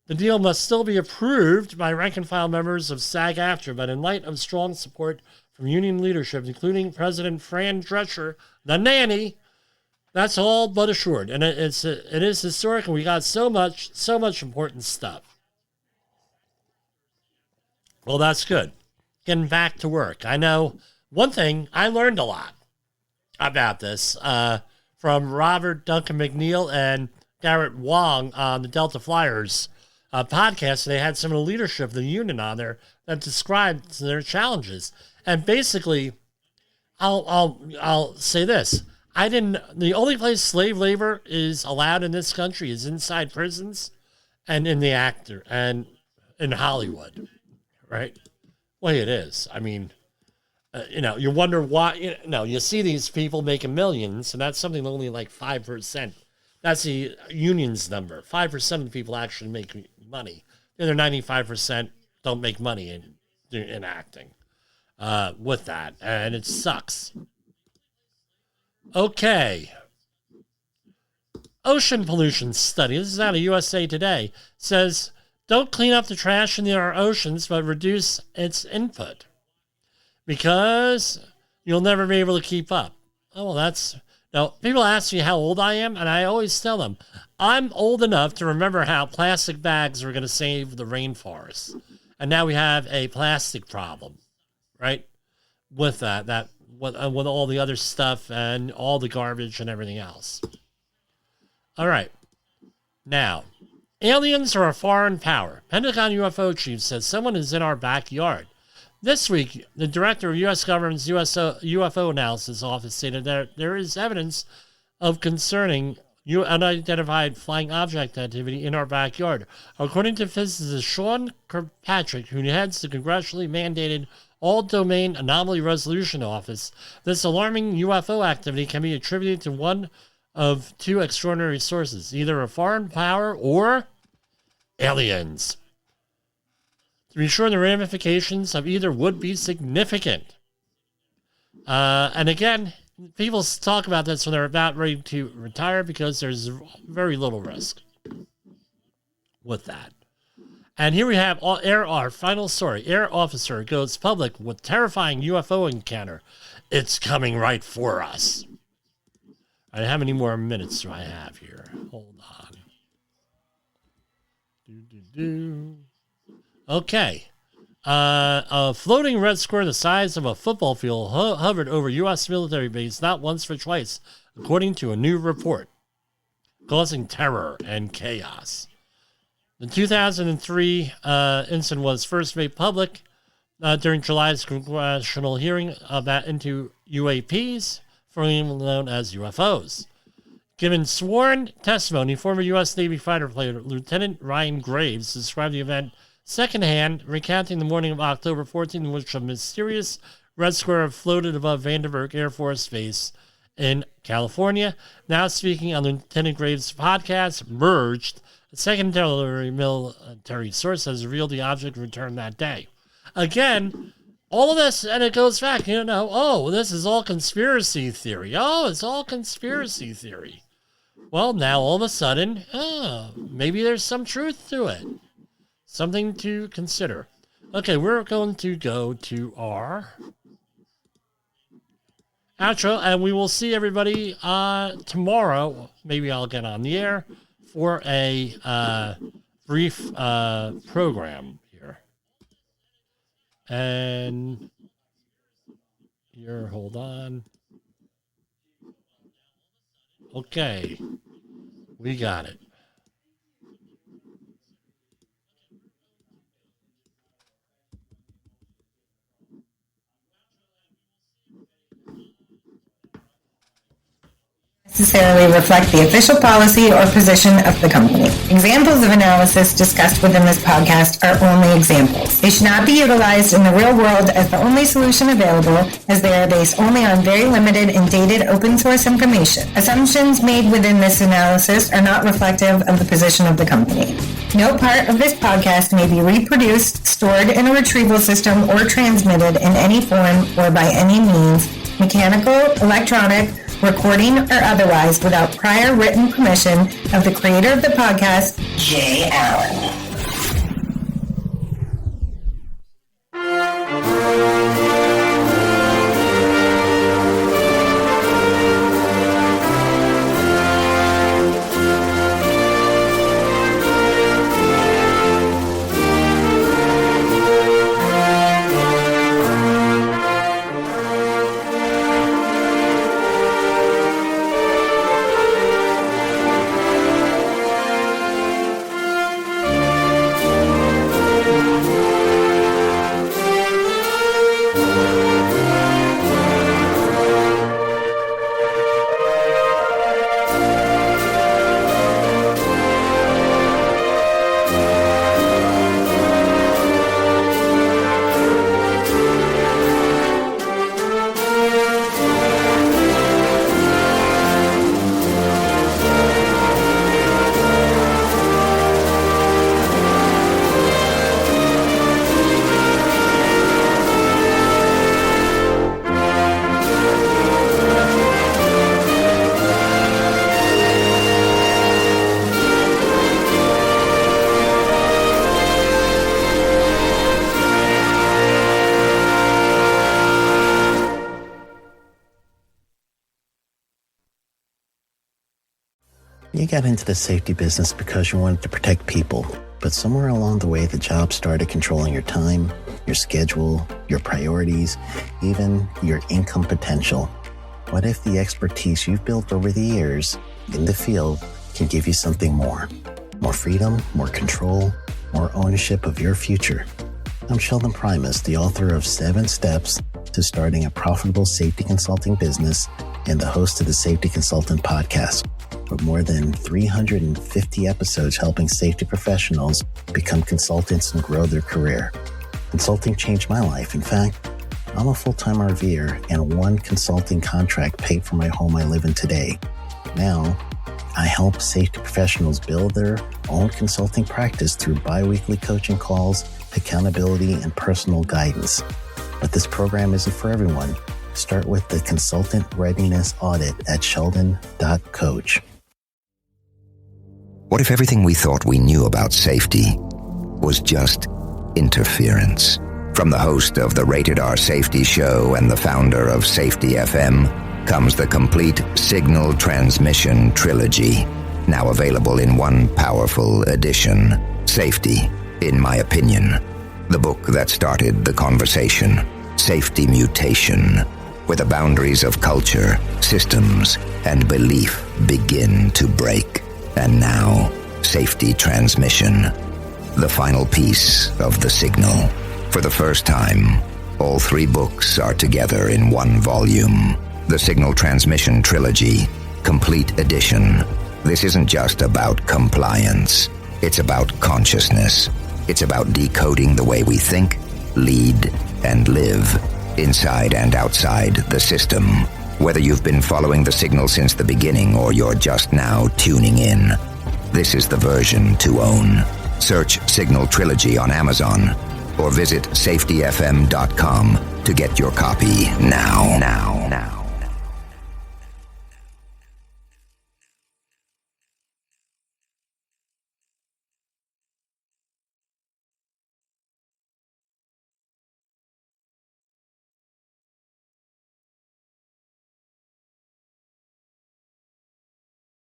[SPEAKER 3] The deal must still be approved by rank-and-file members of SAG-AFTRA, but in light of strong support from union leadership, including President Fran Drescher, the nanny, that's all but assured. And it is historic, and we got so much important stuff. Well, that's good. Getting back to work. I know one thing, I learned a lot about this from Robert Duncan McNeil and Garrett Wong on the Delta Flyers podcast. They had some of the leadership of the union on there that described their challenges. And basically, I'll say this. The only place slave labor is allowed in this country is inside prisons and in the actor and in Hollywood, right? Way it is. I mean, you wonder why, you see these people making millions, and that's something only like 5%. That's the union's number. 5% of the people actually make money. The other 95% don't make money in acting with that, and it sucks. Okay. Ocean pollution study, this is out of USA Today, says don't clean up the trash in our oceans, but reduce its input because you'll never be able to keep up. Oh, well, now, people ask me how old I am, and I always tell them, I'm old enough to remember how plastic bags were going to save the rainforest. And now we have a plastic problem, right? With with all the other stuff and all the garbage and everything else. All right. Now, aliens are a foreign power. Pentagon UFO chief says someone is in our backyard. This week, the director of U.S. government's UFO analysis office stated that there is evidence of concerning unidentified flying object activity in our backyard. According to physicist Sean Kirkpatrick, who heads the congressionally mandated All-Domain Anomaly Resolution Office, this alarming UFO activity can be attributed to one of two extraordinary sources, either a foreign power or aliens. To be sure, the ramifications of either would be significant. And again, people talk about this when they're about ready to retire because there's very little risk with that. And here we have our final story. Air officer goes public with terrifying UFO encounter. It's coming right for us. All right, how many more minutes do I have here? Hold on. Okay. A floating red square the size of a football field hovered over U.S. military base not once but twice, according to a new report, causing terror and chaos. The 2003 incident was first made public during July's congressional hearing into UAPs, formerly known as UFOs. Given sworn testimony, former U.S. Navy fighter pilot Lieutenant Ryan Graves described the event secondhand, recounting the morning of October 14th in which a mysterious red square floated above Vandenberg Air Force Base in California. Now speaking on Lieutenant Graves' podcast, Merged, a secondary military source has revealed the object returned that day. Again, all of this, and it goes back, this is all conspiracy theory. Oh, it's all conspiracy theory. Well, now all of a sudden, maybe there's some truth to it. Something to consider. Okay, we're going to go to our outro, and we will see everybody tomorrow. Maybe I'll get on the air for a brief program here. And here, hold on. Okay, we got it.
[SPEAKER 11] necessarily reflect the official policy or position of the company. Examples of analysis discussed within this podcast are only examples. They should not be utilized in the real world as the only solution available, as they are based only on very limited and dated open source information. Assumptions made within this analysis are not reflective of the position of the company. No part of this podcast may be reproduced, stored in a retrieval system, or transmitted in any form or by any means, mechanical, electronic, recording, or otherwise, without prior written permission of the creator of the podcast, Jay Allen.
[SPEAKER 1] You got into the safety business because you wanted to protect people, but somewhere along the way, the job started controlling your time, your schedule, your priorities, even your income potential. What if the expertise you've built over the years in the field can give you something more? More freedom, more control, more ownership of your future. I'm Sheldon Primus, the author of 7 Steps to Starting a Profitable Safety Consulting Business and the host of the Safety Consultant Podcast, with more than 350 episodes helping safety professionals become consultants and grow their career. Consulting changed my life. In fact, I'm a full-time RVer, and one consulting contract paid for my home I live in today. Now, I help safety professionals build their own consulting practice through bi-weekly coaching calls, accountability, and personal guidance. But this program isn't for everyone. Start with the Consultant Readiness Audit at sheldon.coach.
[SPEAKER 2] What if everything we thought we knew about safety was just interference? From the host of the Rated R Safety Show and the founder of Safety FM comes the complete Signal Transmission Trilogy, now available in one powerful edition. Safety, in my opinion, the book that started the conversation. Safety Mutation, where the boundaries of culture, systems, and belief begin to break. And now, Safety Transmission, the final piece of the signal. For the first time, all 3 books are together in one volume. The Signal Transmission Trilogy, Complete Edition. This isn't just about compliance. It's about consciousness. It's about decoding the way we think, lead, and live, inside and outside the system. Whether you've been following the signal since the beginning or you're just now tuning in, this is the version to own. Search Signal Trilogy on Amazon or visit safetyfm.com to get your copy now.